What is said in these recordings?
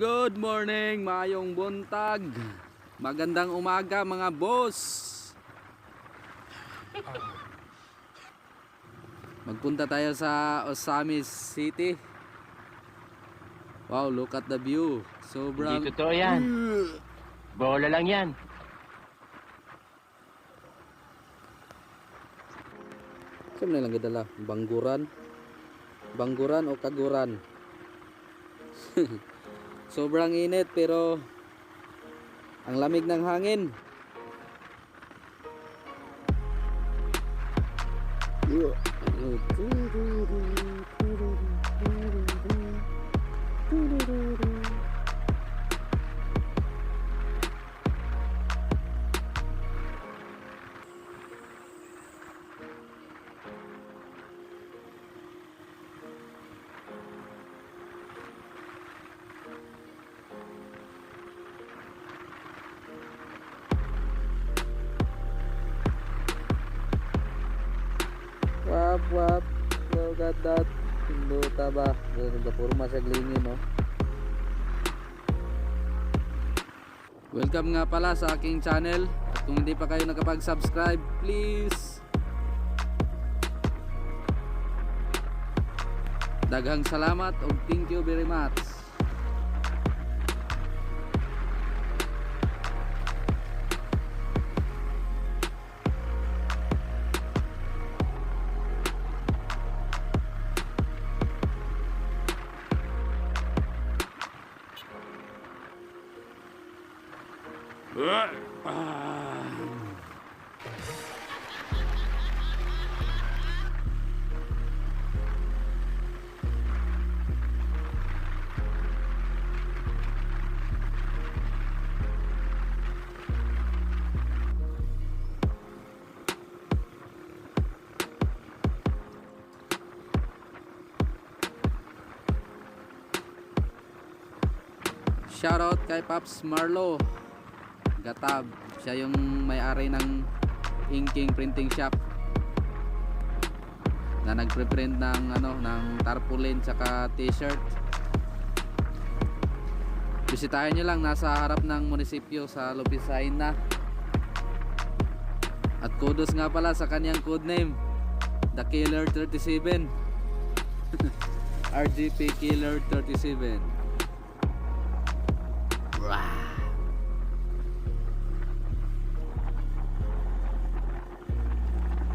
Good morning, mayong buntag. Magandang umaga mga boss. Magpunta tayo sa Osamis City. Wow, look at the view. Sobrang... Hindi totoo yan. Bola lang yan. Saan na lang gidala? Bangguran? Bangguran o kaguran? Sobrang init pero ang lamig ng hangin. Wap, look at that. Pinduta ba? Nagapurma siya glingin, no? Welcome nga pala sa aking channel. At kung hindi pa kayo nakapag-subscribe, please. Daghang salamat o thank you very much. Shoutout kay Pops Marlo Gatab. Siya yung may-ari ng inking printing shop na nagpre-print ng ng tarpaulin saka t-shirt. Bisitahin nyo lang, nasa harap ng munisipyo sa Lupisaina. At kudos nga pala sa kanyang codename, The Killer 37. RGP Killer 37.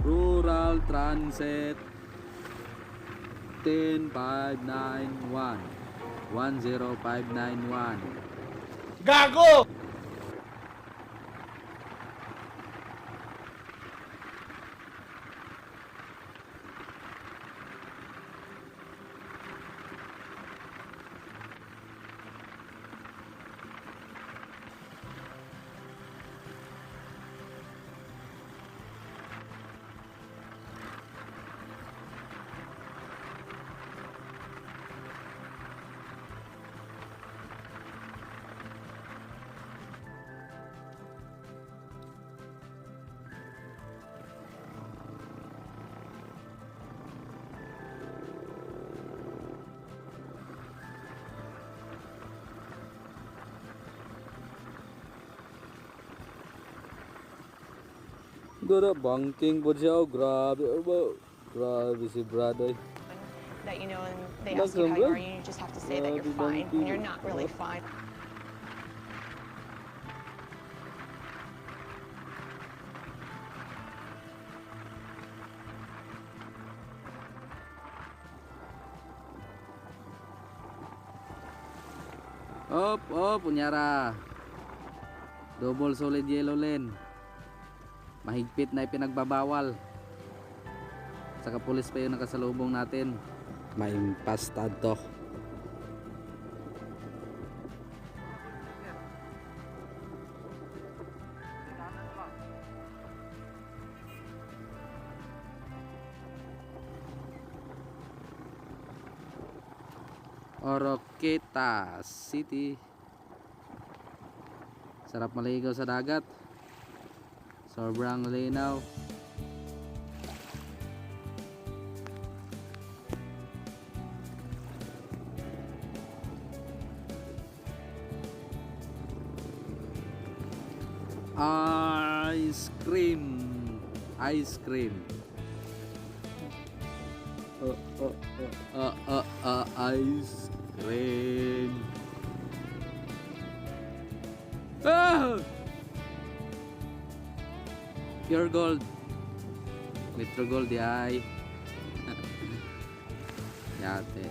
Rural Transit 10591 10591. Gago! Dora banking po siya. Grabe. Grabe si Brad. That you know, and they ask you how you are, you just have to say that you're fine when you're not really fine. Punyara. Double solid yellow lane. Mahigpit na ipinagbabawal. Saka pulis pa yung nakasalubong natin. Maimpastad to. Oroqueta City. Sarap maligaw sa dagat. Sobrang linaw. Ice cream. Ice cream. Ice cream. Ah! Pure gold. Metro gold yay. Yate.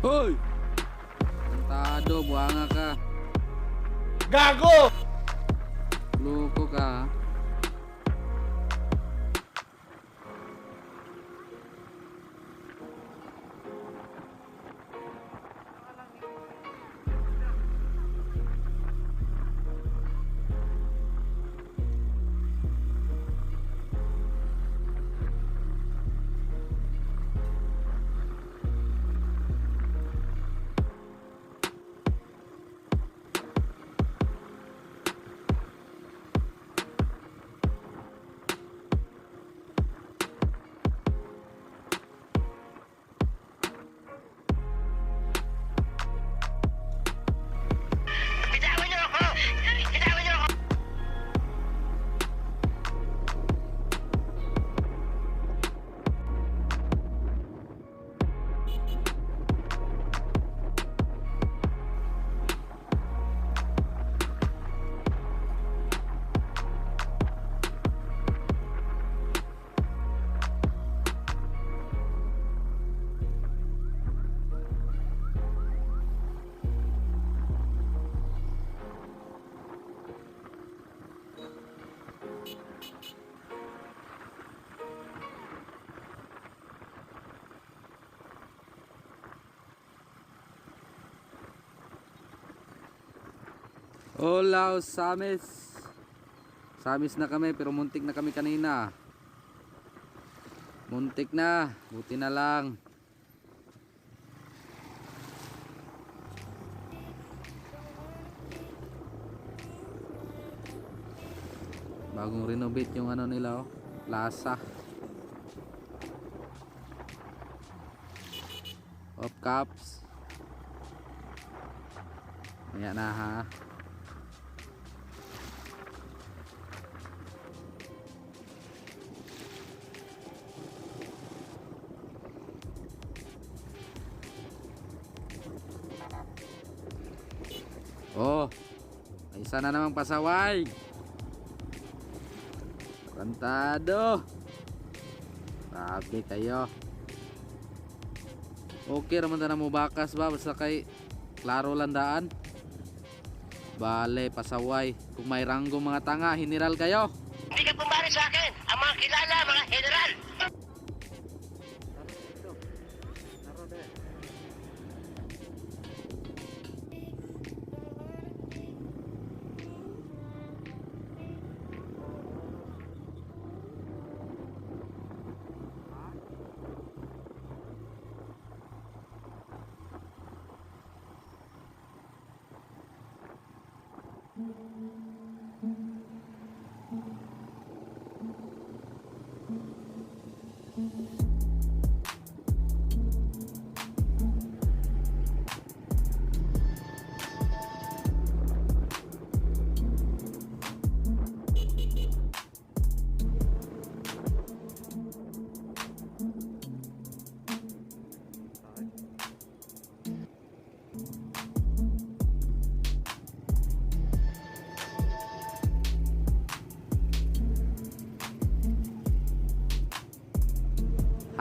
Hoy! Tado, buanga ka. Gago! Loko ka. Hola, Samis. Samis na kami pero muntik na kami kanina. Muntik na, buti na lang. Bagong renovate yung ano nila, oh, plaza. Of Cups. Ayan na ha. Oh, may isa na namang pasaway. Kantado. Grabe kayo. Okay naman na mo bakas ba basta kay klaro landaan. Bale pasaway. Kung may ranggong mga tanga, general kayo. Hindi ka pumari sa akin. Ang mga kilala, mga general.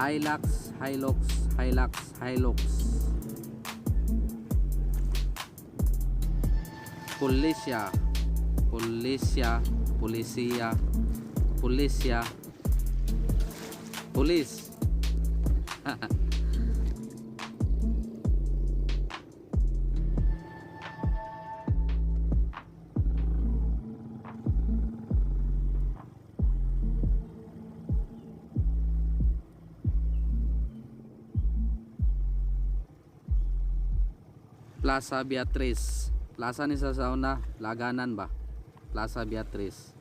Hilux, Hilux, Hilux, Hilux. Pulisya, pulisya, pulisya, pulisya, pulis. Plaza Beatriz. Plaza ni sa sauna, Laganan ba? Plaza Beatriz.